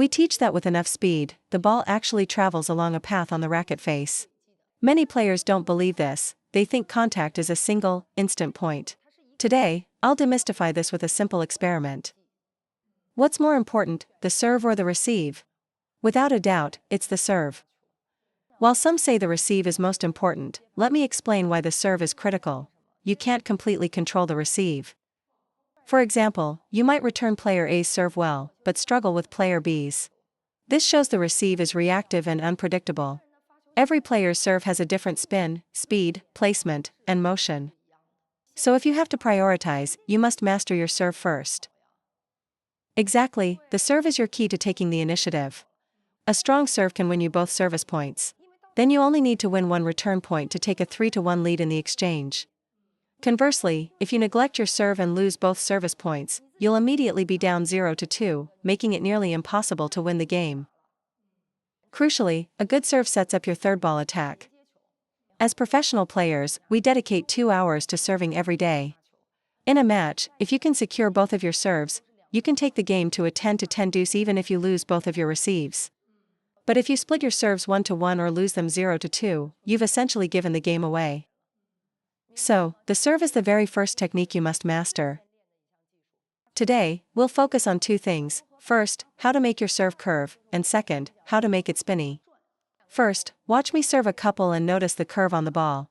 We teach that with enough speed, the ball actually travels along a path on the racket face. Many players don't believe this, they think contact is a single, instant point. Today, I'll demystify this with a simple experiment. What's more important, the serve or the receive? Without a doubt, it's the serve. While some say the receive is most important, let me explain why the serve is critical. You can't completely control the receive. For example, you might return player A's serve well, but struggle with player B's. This shows the receive is reactive and unpredictable. Every player's serve has a different spin, speed, placement, and motion. So if you have to prioritize, you must master your serve first. Exactly, the serve is your key to taking the initiative. A strong serve can win you both service points. Then you only need to win one return point to take a 3-1 lead in the exchange. Conversely, if you neglect your serve and lose both service points, you'll immediately be down 0-2, making it nearly impossible to win the game. Crucially, a good serve sets up your third ball attack. As professional players, we dedicate 2 hours to serving every day. In a match, if you can secure both of your serves, you can take the game to a 10-10 deuce even if you lose both of your receives. But if you split your serves 1-1 or lose them 0-2, you've essentially given the game away. So, the serve is the very first technique you must master. Today, we'll focus on 2 things. First, how to make your serve curve, and second, how to make it spinny. First, watch me serve a couple and notice the curve on the ball.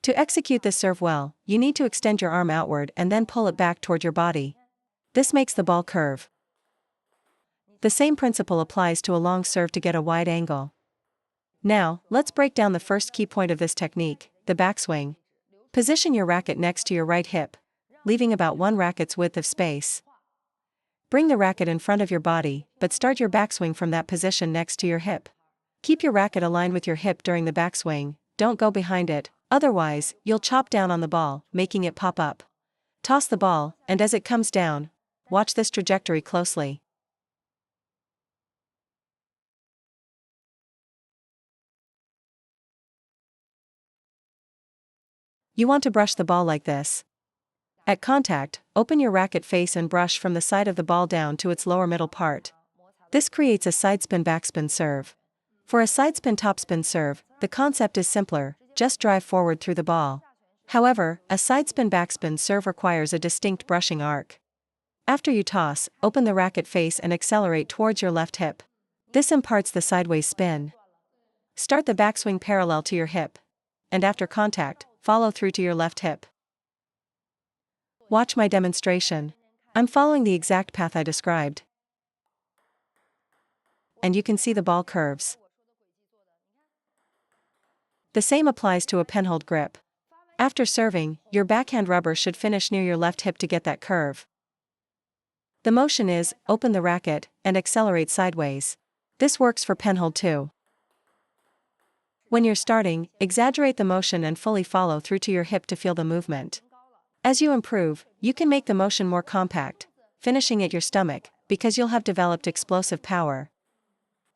To execute this serve well, you need to extend your arm outward and then pull it back toward your body. This makes the ball curve. The same principle applies to a long serve to get a wide angle. Now, let's break down the first key point of this technique, the backswing. Position your racket next to your right hip, leaving about 1 racket's width of space. Bring the racket in front of your body, but start your backswing from that position next to your hip. Keep your racket aligned with your hip during the backswing, don't go behind it, otherwise, you'll chop down on the ball, making it pop up. Toss the ball, and as it comes down, watch this trajectory closely. You want to brush the ball like this. At contact, open your racket face and brush from the side of the ball down to its lower middle part. This creates a sidespin backspin serve. For a sidespin topspin serve, the concept is simpler, just drive forward through the ball. However, a sidespin backspin serve requires a distinct brushing arc. After you toss, open the racket face and accelerate towards your left hip. This imparts the sideways spin. Start the backswing parallel to your hip. And after contact, follow through to your left hip. Watch my demonstration. I'm following the exact path I described. And you can see the ball curves. The same applies to a penhold grip. After serving, your backhand rubber should finish near your left hip to get that curve. The motion is, open the racket, and accelerate sideways. This works for penhold too. When you're starting, exaggerate the motion and fully follow through to your hip to feel the movement. As you improve, you can make the motion more compact, finishing at your stomach, because you'll have developed explosive power.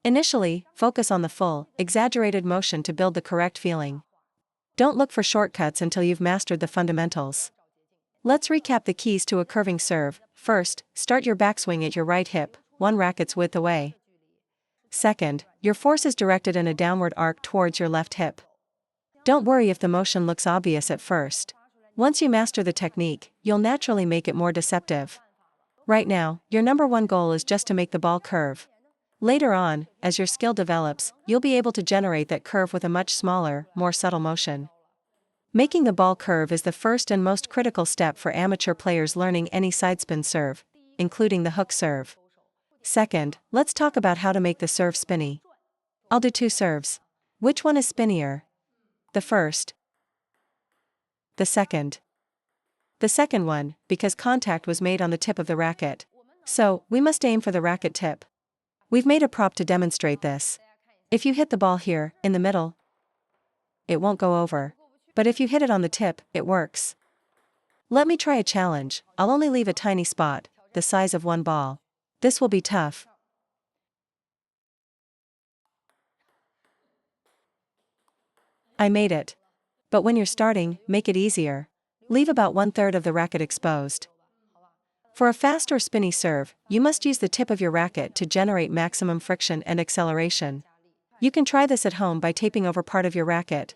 Initially, focus on the full, exaggerated motion to build the correct feeling. Don't look for shortcuts until you've mastered the fundamentals. Let's recap the keys to a curving serve. First, start your backswing at your right hip, 1 racket's width away. Second, your force is directed in a downward arc towards your left hip. Don't worry if the motion looks obvious at first. Once you master the technique, you'll naturally make it more deceptive. Right now, your number 1 goal is just to make the ball curve. Later on, as your skill develops, you'll be able to generate that curve with a much smaller, more subtle motion. Making the ball curve is the first and most critical step for amateur players learning any sidespin serve, including the hook serve. Second, let's talk about how to make the serve spinny. I'll do 2 serves. Which one is spinnier? The first. The second. The second one, because contact was made on the tip of the racket. So, we must aim for the racket tip. We've made a prop to demonstrate this. If you hit the ball here, in the middle, it won't go over. But if you hit it on the tip, it works. Let me try a challenge. I'll only leave a tiny spot, the size of 1 ball. This will be tough. I made it. But when you're starting, make it easier. Leave about 1/3 of the racket exposed. For a fast or spinny serve, you must use the tip of your racket to generate maximum friction and acceleration. You can try this at home by taping over part of your racket.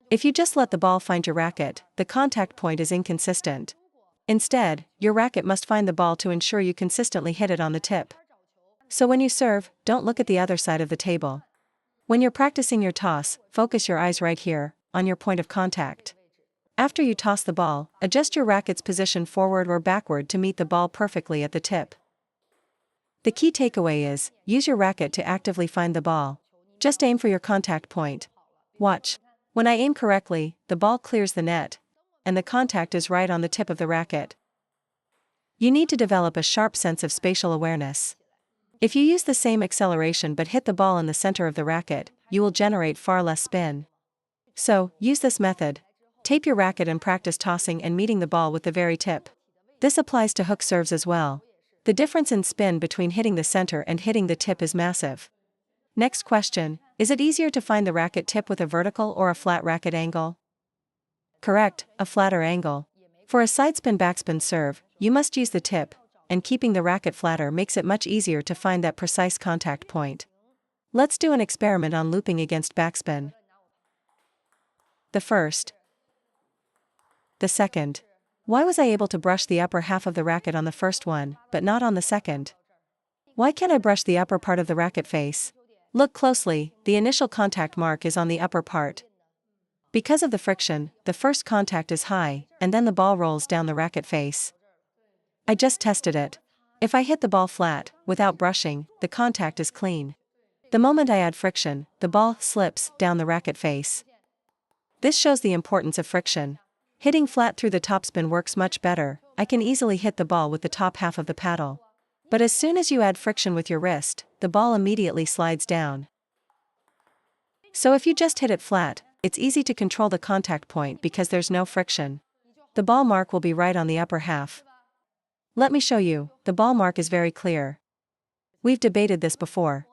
If you just let the ball find your racket, the contact point is inconsistent. Instead, your racket must find the ball to ensure you consistently hit it on the tip. So when you serve, don't look at the other side of the table. When you're practicing your toss, focus your eyes right here, on your point of contact. After you toss the ball, adjust your racket's position forward or backward to meet the ball perfectly at the tip. The key takeaway is, use your racket to actively find the ball. Just aim for your contact point. Watch. When I aim correctly, the ball clears the net, and the contact is right on the tip of the racket. You need to develop a sharp sense of spatial awareness. If you use the same acceleration but hit the ball in the center of the racket, you will generate far less spin. So, use this method. Tape your racket and practice tossing and meeting the ball with the very tip. This applies to hook serves as well. The difference in spin between hitting the center and hitting the tip is massive. Next question, is it easier to find the racket tip with a vertical or a flat racket angle? Correct, a flatter angle. For a sidespin backspin serve, you must use the tip, and keeping the racket flatter makes it much easier to find that precise contact point. Let's do an experiment on looping against backspin. The first. The second. Why was I able to brush the upper half of the racket on the first one, but not on the second? Why can't I brush the upper part of the racket face? Look closely, the initial contact mark is on the upper part. Because of the friction, the first contact is high, and then the ball rolls down the racket face. I just tested it. If I hit the ball flat, without brushing, the contact is clean. The moment I add friction, the ball slips down the racket face. This shows the importance of friction. Hitting flat through the topspin works much better. I can easily hit the ball with the top half of the paddle. But as soon as you add friction with your wrist, the ball immediately slides down. So if you just hit it flat, it's easy to control the contact point because there's no friction. The ball mark will be right on the upper half. Let me show you, the ball mark is very clear. We've debated this before.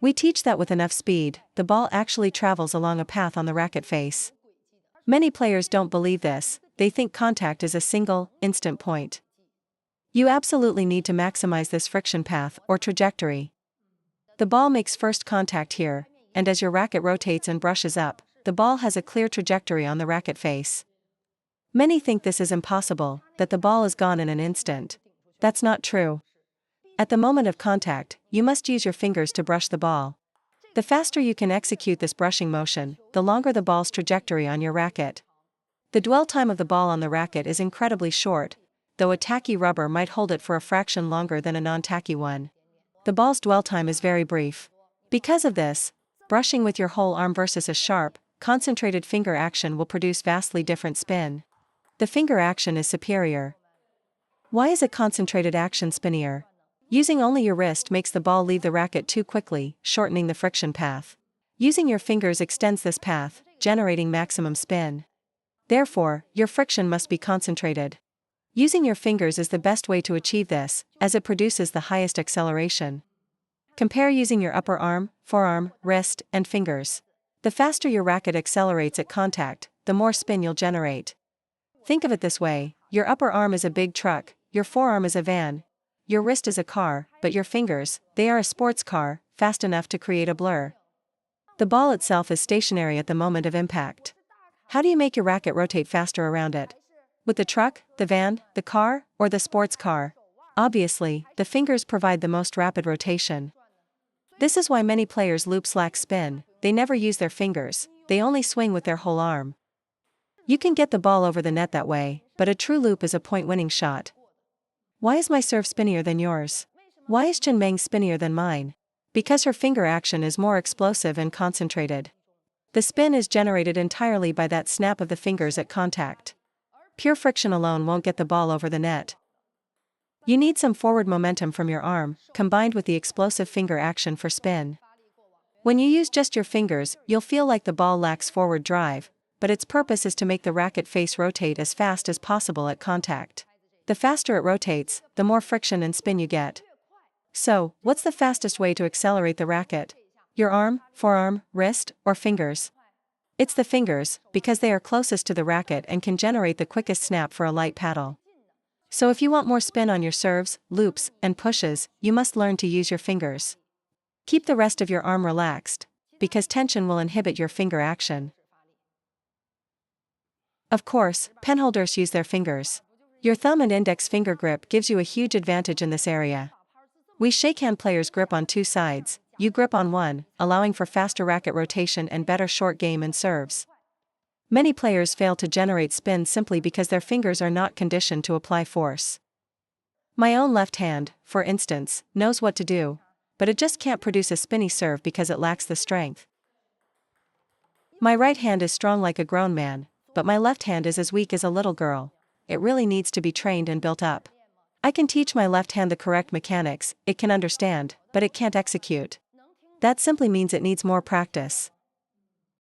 We teach that with enough speed, the ball actually travels along a path on the racket face. Many players don't believe this, they think contact is a single, instant point. You absolutely need to maximize this friction path or trajectory. The ball makes first contact here, and as your racket rotates and brushes up, the ball has a clear trajectory on the racket face. Many think this is impossible, that the ball is gone in an instant. That's not true. At the moment of contact, you must use your fingers to brush the ball. The faster you can execute this brushing motion, the longer the ball's trajectory on your racket. The dwell time of the ball on the racket is incredibly short, though a tacky rubber might hold it for a fraction longer than a non-tacky one. The ball's dwell time is very brief. Because of this, brushing with your whole arm versus a sharp, concentrated finger action will produce vastly different spin. The finger action is superior. Why is a concentrated action spinnier? Using only your wrist makes the ball leave the racket too quickly, shortening the friction path. Using your fingers extends this path, generating maximum spin. Therefore, your friction must be concentrated. Using your fingers is the best way to achieve this, as it produces the highest acceleration. Compare using your upper arm, forearm, wrist, and fingers. The faster your racket accelerates at contact, the more spin you'll generate. Think of it this way, your upper arm is a big truck, your forearm is a van, your wrist is a car, but your fingers, they are a sports car, fast enough to create a blur. The ball itself is stationary at the moment of impact. How do you make your racket rotate faster around it? With the truck, the van, the car, or the sports car? Obviously, the fingers provide the most rapid rotation. This is why many players loop slack spin, they never use their fingers, they only swing with their whole arm. You can get the ball over the net that way, but a true loop is a point-winning shot. Why is my serve spinnier than yours? Why is Chen Meng's spinnier than mine? Because her finger action is more explosive and concentrated. The spin is generated entirely by that snap of the fingers at contact. Pure friction alone won't get the ball over the net. You need some forward momentum from your arm, combined with the explosive finger action for spin. When you use just your fingers, you'll feel like the ball lacks forward drive, but its purpose is to make the racket face rotate as fast as possible at contact. The faster it rotates, the more friction and spin you get. So, what's the fastest way to accelerate the racket? Your arm, forearm, wrist, or fingers? It's the fingers, because they are closest to the racket and can generate the quickest snap for a light paddle. So if you want more spin on your serves, loops, and pushes, you must learn to use your fingers. Keep the rest of your arm relaxed, because tension will inhibit your finger action. Of course, penholders use their fingers. Your thumb and index finger grip gives you a huge advantage in this area. We shakehand players grip on two sides, you grip on one, allowing for faster racket rotation and better short game and serves. Many players fail to generate spin simply because their fingers are not conditioned to apply force. My own left hand, for instance, knows what to do, but it just can't produce a spinny serve because it lacks the strength. My right hand is strong like a grown man, but my left hand is as weak as a little girl. It really needs to be trained and built up. I can teach my left hand the correct mechanics, it can understand, but it can't execute. That simply means it needs more practice.